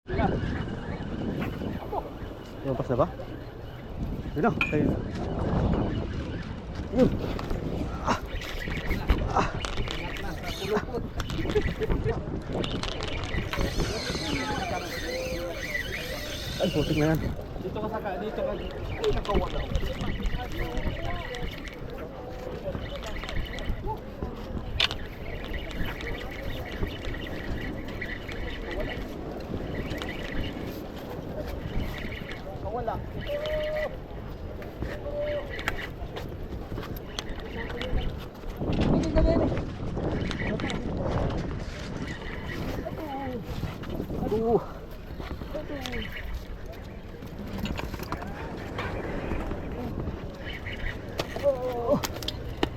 Lumabas na ba? Yun na, kayo. Yun. Ay, putik na yan. Dito ka saka, dito ka. Ay, nakawala. Nakawala.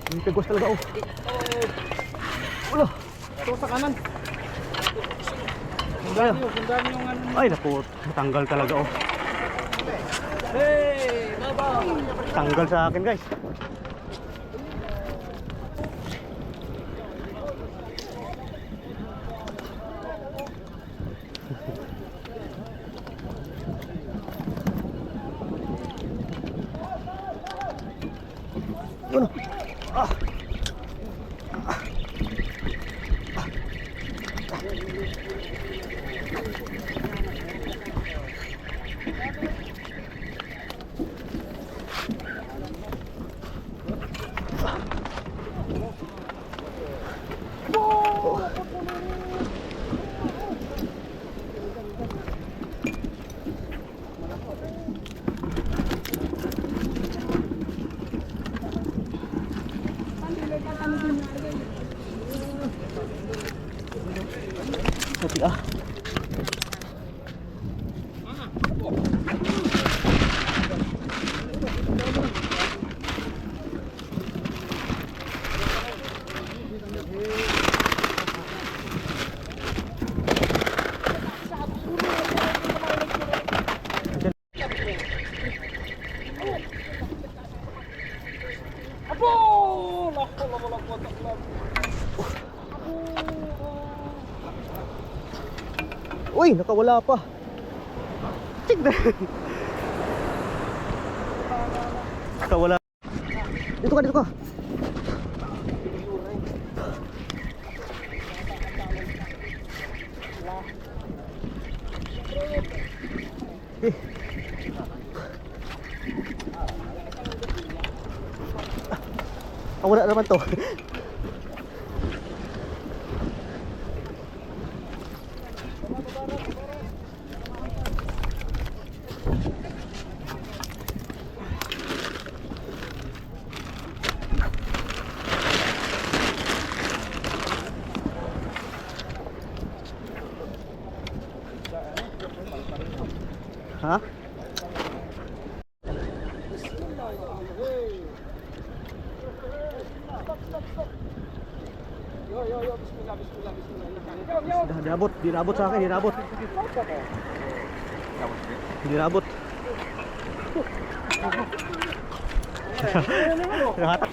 Ang tagos talaga oh. Wala. Ito sa kanan. Sundan yung ano. Ay naku, tanggal talaga oh. Hey, baba. Tanggal sa akin guys. Yun. Ah. Tapi ah. Apo! Lako. Uy, nakawala pa. Check na. Nakawala. Dito ka. Eh. Wala naman to. Ha? Yo, bismillah. Di naabot sa akin, di naabot. Di naabot. Nahatak.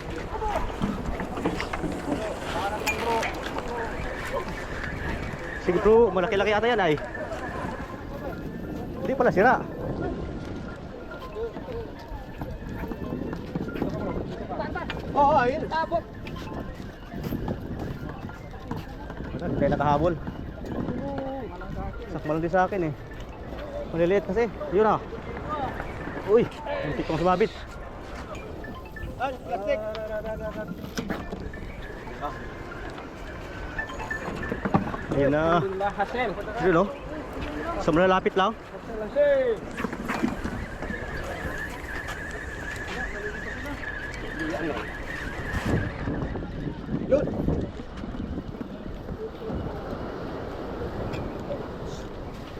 Sige bro, malaki-laki ata yan ay. Hindi pala sira. Oo, ayun. Tabot. Hindi tayo nakahabol. Sakmal lang din sa akin eh. Maliliit kasi. Yun ah. Uy, muntik kong sumabit. Ay, plastic. Ayan na. Alhamdulillah, hasil. Yun oh. Sa malalapit lang. Hasil. Yun.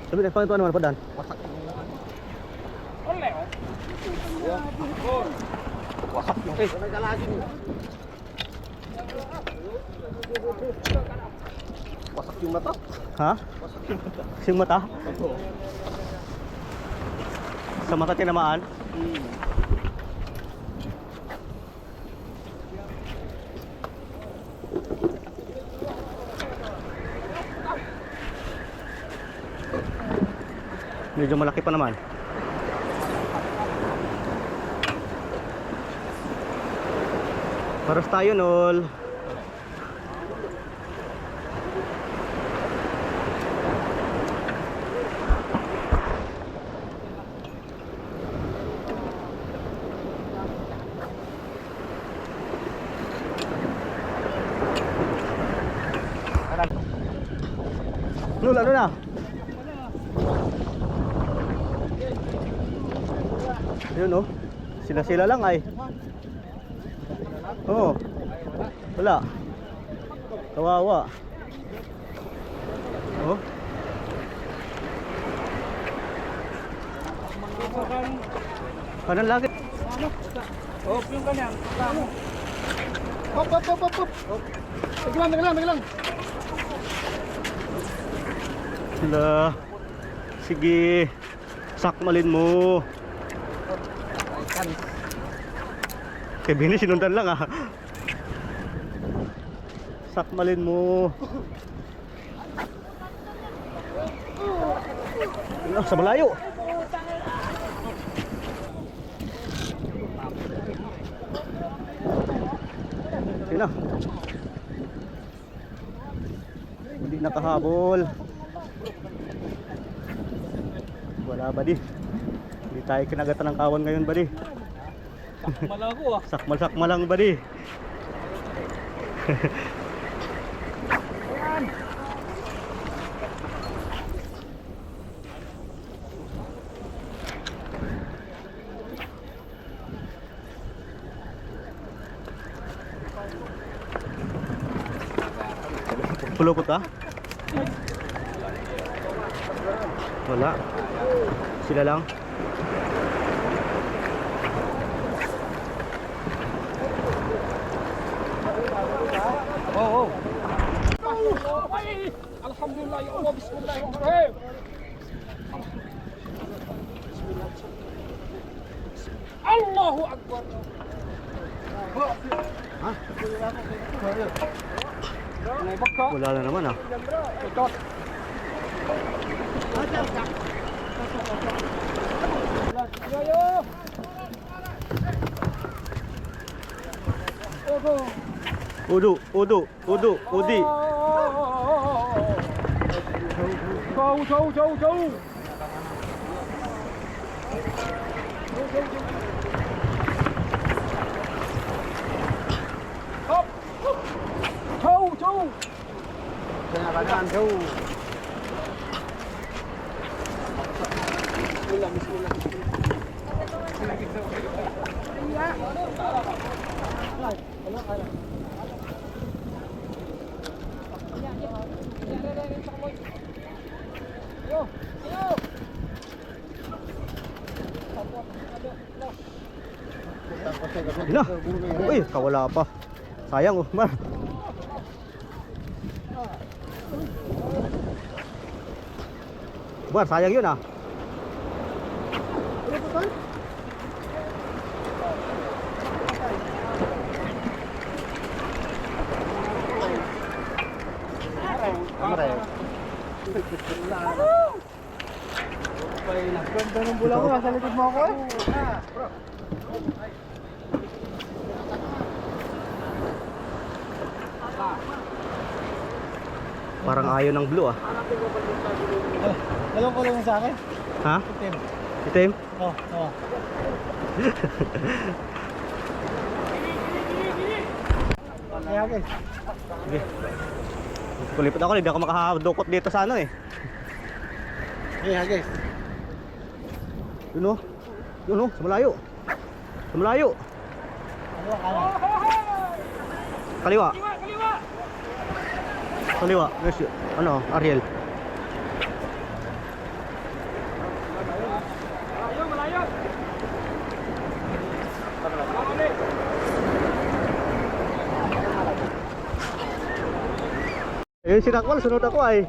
Sabi na, pangituan naman pa dan. Oleh, oh. Wasak yung wasak yung mata. Ha? Wasak yung mata. Sing mata? Sa mata tinamaan? Medyo malaki pa naman. Paras tayo, Nol. Nol, ano na? Yun oh. Sila lang ay. Oo. Wala. Kawawa. Oh. Kanan lagi. Oh, yung kanya. Hop. Taglang. Sila. Sige. Sakmalin mo. Kaya Bini sinundan lang ah. Sakmalin mo. Sa malayo. Sige na. Hindi nakahabol. Wala ba di? Hindi tayo kinagatan ng kawan ngayon ba di? Malago ah. Sakmal lang ba di? Pulupot ka? Wala. Sila lang. Oh. Alhamdulillah, ya Allah, bismillahirrahmanirrahim. Allahu Akbar. Ha? Naibak ka. Wala na naman ah. Ito. Udi. Jauh. Hop. Jauh. Jangan jauh. Bismillah. Ina. Uy, kawala pa. Sayang oh, Mar. Bar, sayang yun ah. Ganda ng bula ko, nasa likod mo ako eh. Parang ayaw ng blue ah. Alam ko lang sa akin. Ha? Itim. Itim? Oo. Kaya guys. Sige. Kulipot ako, hindi ako makahadukot dito sa ano eh. Kaya guys. Yun oh, sa malayo. Kaliwa. Yes, ano, Ariel. Malayo. Eh, sinakmal, sunod ako ay.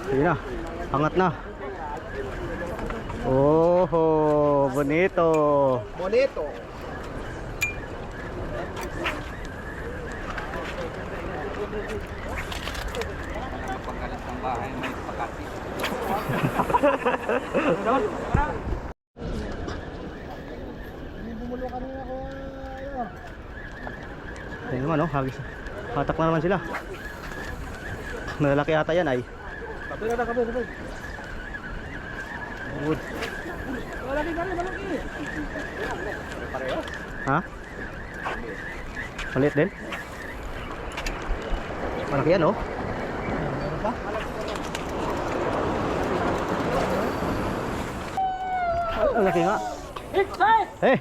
Sige na, angat na. Oh, bonito. Pagkalit ng bahay, may pakati. Bumulo kanina ko. Ayun naman oh, hagis. Hatak na naman sila. Malalaki ata yan ay. Kapit na, kapit. Good. Malaki ka rin, malaki. Ha? Maliit din? Malaki yan oh. Meron pa? Ay, malaki nga. Eh!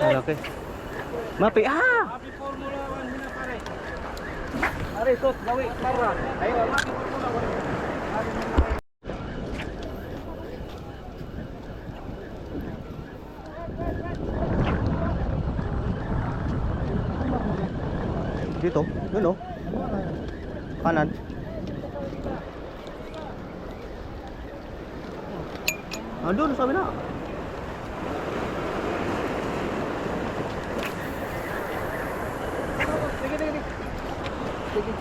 Malaki. Mapi, ah! Ari, sos, gawi, para. Ayo, mapi formula. Dito, yun oh. Kanan. Ah, doon, sabi na. Sige.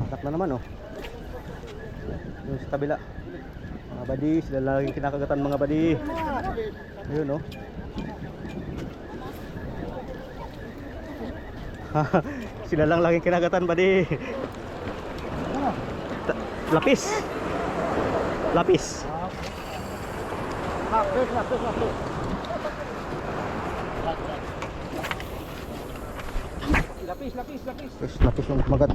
Hatak na naman oh. Yung sa kabila. Mga badi, sila laging kinakagatan mga badi. Ayun oh. Sila lang laging kinagatan badi. Lapis. Lapis. Lapis. Lapis, lapis yung kumagat.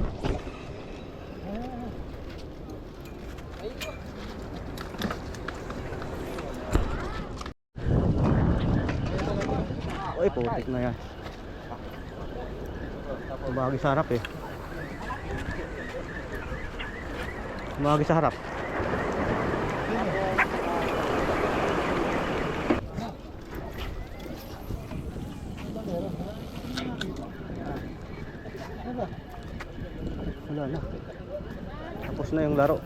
Uy, putik na yan. Bahagi sa harap eh. Bahagi sa harap. Wala na. Tapos na yung laro.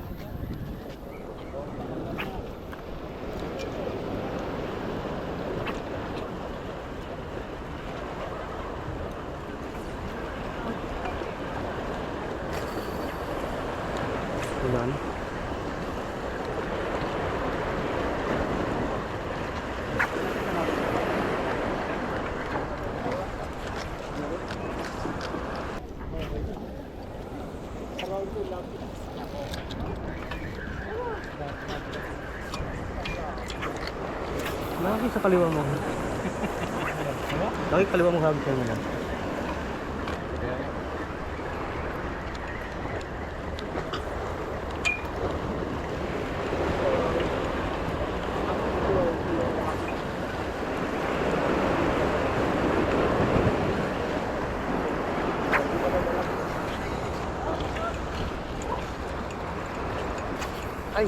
Wala na. Lagi sa kaliwa mo. Lagi kaliwa mo hagis yan mo. Ay.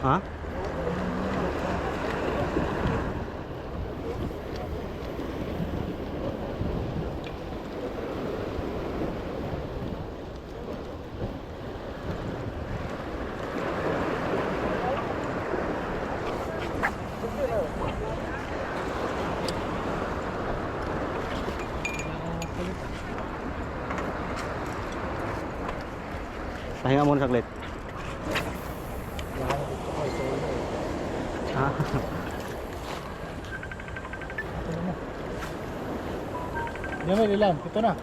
Ha? Pahinga muna saglit. Ah. Yan may ilan, ito na.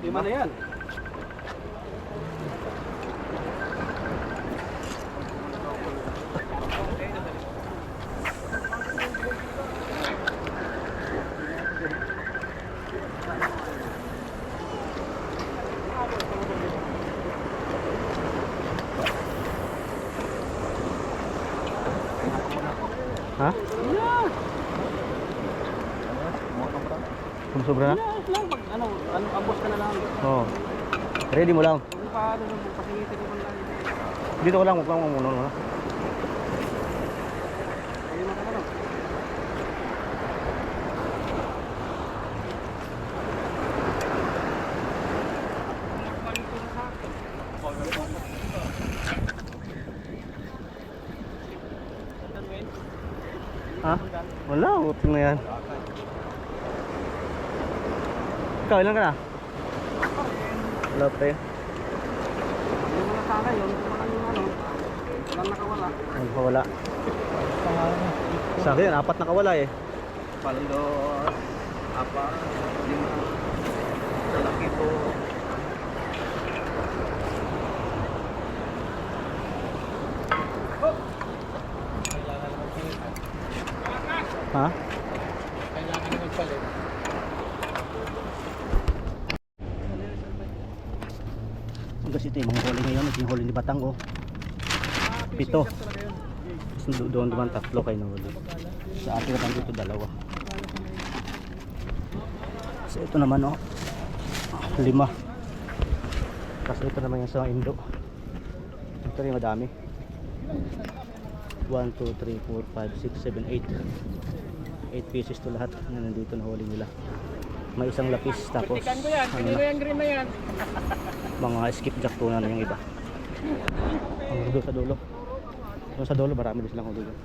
Lima na yan. Ha? Sumusubra na? Lang, pag ano, ambos ka na lang. Oo. Ready mo lang. Kung paano nung pasingitin mo lang. Dito ko lang, huwag lang muna. Ayun ang ano. Ha? Wala, uting na yan. Ikaw, ilan ka na? Wala pa eh. Yung mga sana yun, kung walang yung ano, walang nakawala. Ang wala. Sa akin, 4 nakawala eh. Palos, apa, 5. Lalaki po. Ha? Kailangan nyo magpalit. Hanggang ito yung mga huli ngayon. Ito yung huli ni Batang oh. 7. Doon naman 3 kayo nahuli. Sa atin naman dito 2. So ito naman oh. 5. Kasi ito naman yung sa Indo. Ito rin madami. 1, 2, 3, 4, 5, 6, 7, 8 pieces to lahat na nandito na huli nila. May isang lapis tapos Butikan ko yan, ano pinilo na, yung green na yan. mga skipjack tuna na yung iba. Ang doon sa dulo. Doon sa dulo marami din silang huli doon.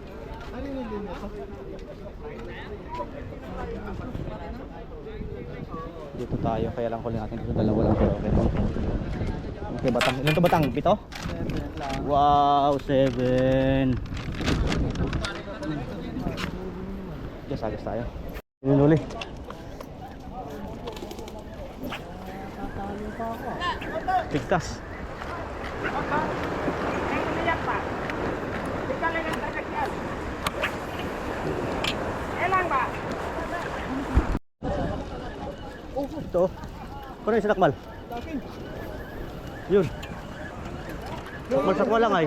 Dito tayo kaya lang huli natin dito 2 lang pero okay. Okay Batang. Ilan to Batang? 7? Wow, 7. Agos tayo. Inuli. Tigtas. Ito. Kano yung sinakmal? Yun. Sakmal lang ay.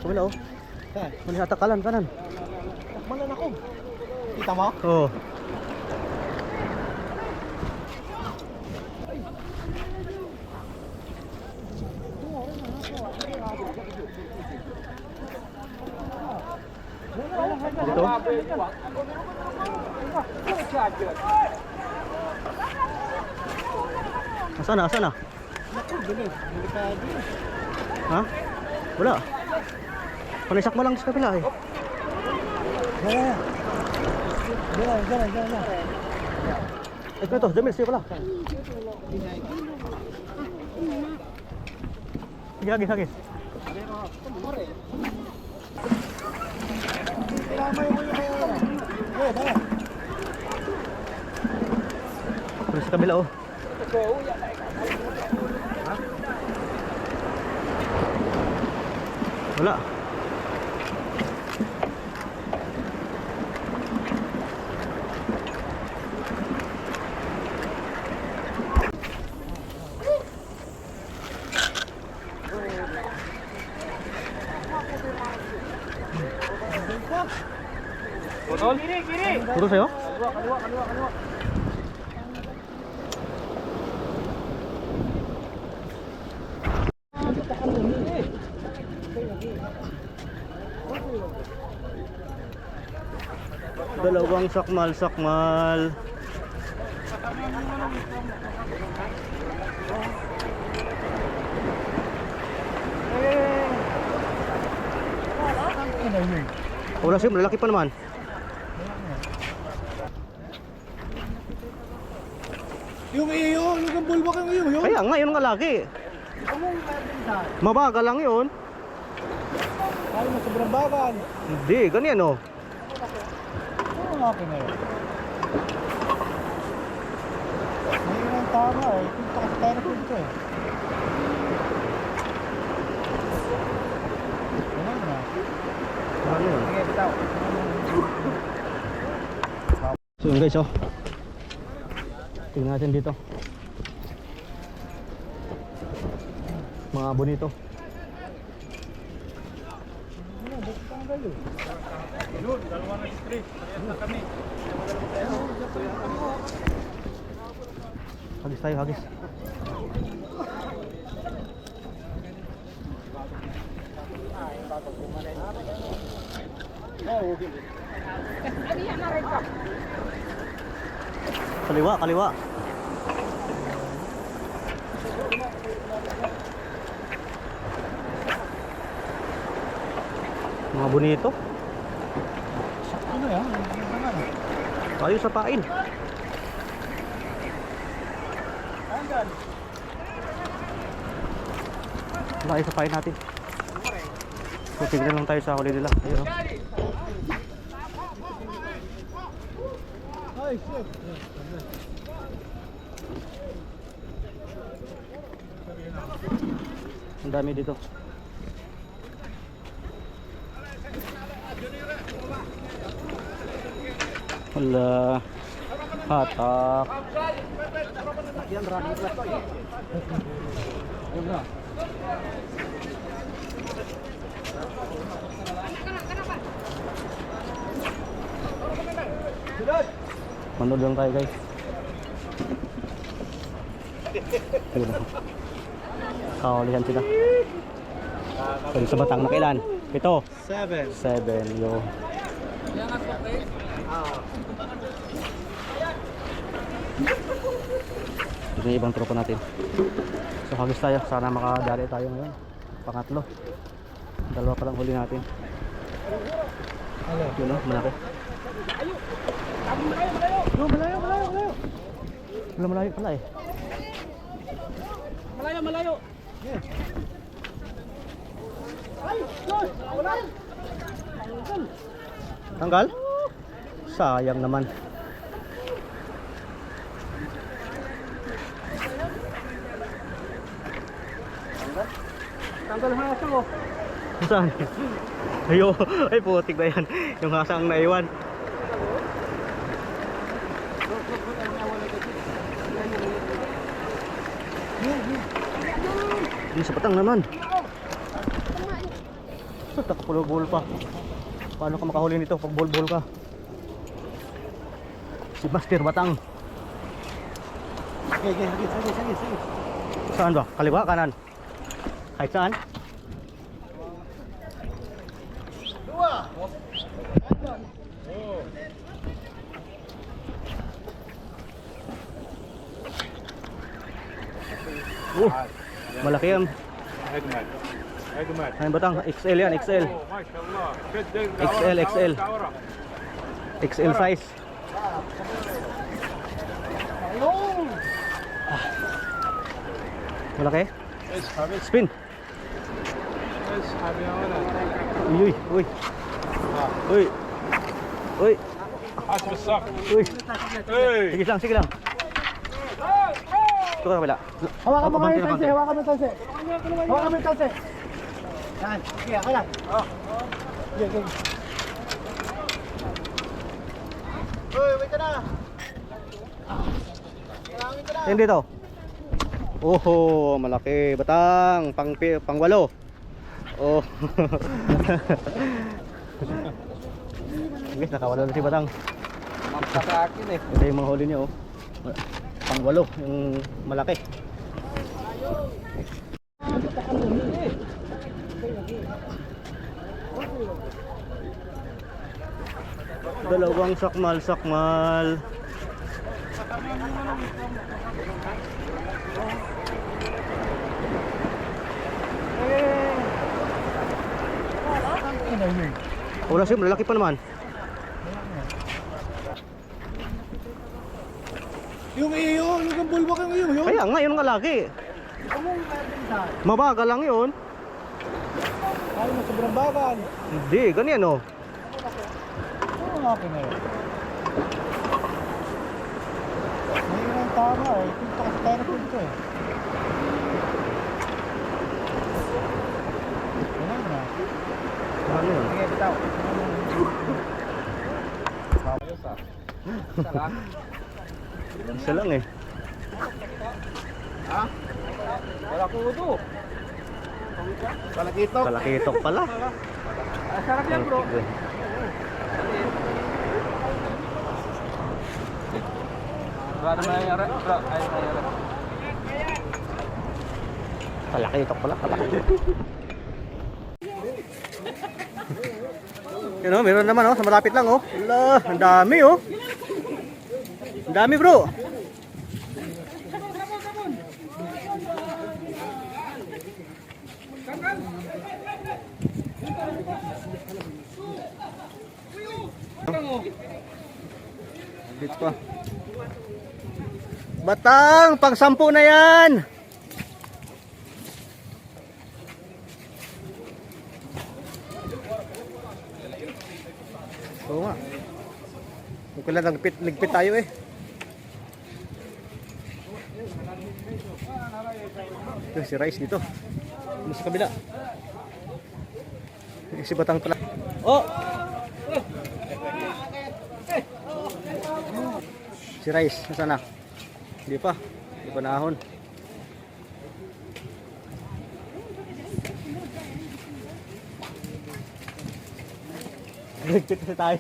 Kumila oh. Mali ata kanan. Malan ako. Kita mo? Oo. Ito. Asan na? Ha? Wala. Panisak mo lang sa kapila eh. Ito, Jamil, siya pala. Sige. Terus sa kabila oh. Wala. Putol? Kiri! Puro sa'yo? Kaliwa. Dalawang sakmal. Wala siya, lalaki pa naman. Yung bulbak yung iyo. Kaya nga, yun ang lalaki. Mabagal lang yun. Ay, mo sobrang bagal. Hindi, ganyan oh. Oo, okay na yun. Ngayon ang tama eh. Punta kasi tayo na punta eh. Ganun na. Ano yun? Sige, bitaw. So yun guys oh. Tingnan natin dito. Mga bonito. Hagis tayo, hagis. Kaliwa, kaliwa. Mga bonito. Ano yan? Tayo sa pain. Tayo sa pain natin. So, tignan lang tayo sa huli nila. Ayun, oh. Ay, shit. Ang dami dito. Wala. Hatak. Yan, marami pala. Ayun na. Manood lang tayo, guys. Ayun, oh. Kahulihan sila. Pwede sa batang na kailan? 7. 7, yo. Ito yung ibang tropa natin. So hagis tayo, sana makadali tayo ngayon. Pangatlo. Dalawa pa lang huli natin. Yun, oh, malaki. Malayo. Wala, malayo pala eh. Malayo. Yeah. Ay, Lord! Wala! Tanggal? Sayang naman. Tanggal ang hasa mo. Saan? Ayo, ay putik na yan. Yung hasang naiwan. Ini sa patang naman. Takapulol-bol pa. Paano ka makahuli nito pag bol-bol ka? Si Master Batang. Okay. Saan ba? Kaliwa, kanan? Kahit saan? Malaki yan. Ayun Batang, XL yan, XL. XL size. Malaki? Spin. Uy. Sige lang. Ito ka pala. Hawakan mo yung tansi. Hawakan mo yung tansi. Yan. Sige, ako lang. Sige. Wait ka na. Yan dito. Oho, malaki. Batang, pang 8. Oh. Guys, nakawala na si Batang. Mamsa sa akin eh. Ito yung mga huli niya, oh. Pang 8, yung malaki. Dalawang sakmal. Wala siya, malaki pa naman. Yung bulbak yung iyo. Kaya nga, yun nga lagi. Mabagal lang yun. Ay, sobrang bagal. Hindi, ganyan oh. Oo nga po na yun. Ngayon ang tama eh. Punta kasi tayo na punta eh. Wala na. Ano yun? Sige, bitaw. Isa lang. Isa lang eh. Ha? Wala ko udo. Palakitok. Palakitok pala. Sarap yan bro. Bro, ano nangyayari? Bro, ay nangyayari. Palakitok pala, palakitok. Yan o, meron naman oh, sa malapit lang oh. Ala, ang dami oh. Ang dami bro. Dito pa. Batang, pang 10 na yan. Oo nga. Huwag lang ligpit tayo eh. Ito, si Rice dito. Ano sa kabila? Si Batang pala. Oh! Si Rice, nasaan na? Hindi pa. Hindi pa nahon. Ligpit na tayo.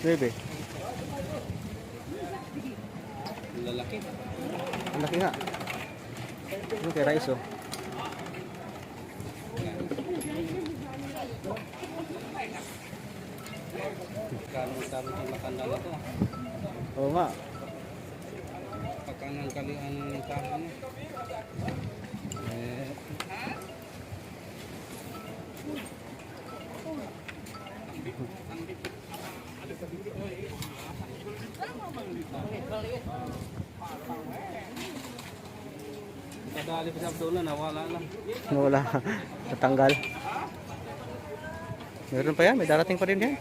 Bebe. Lalaki. Ang laki nga. Yung kay Rice oh. Kano-kano yung matanda na to. Oo nga. Pagkanang kalian ng tama niya. Kadali pa sa Abdullah, nawala lang. Wala. Natanggal. Meron pa yan. May darating pa rin yan.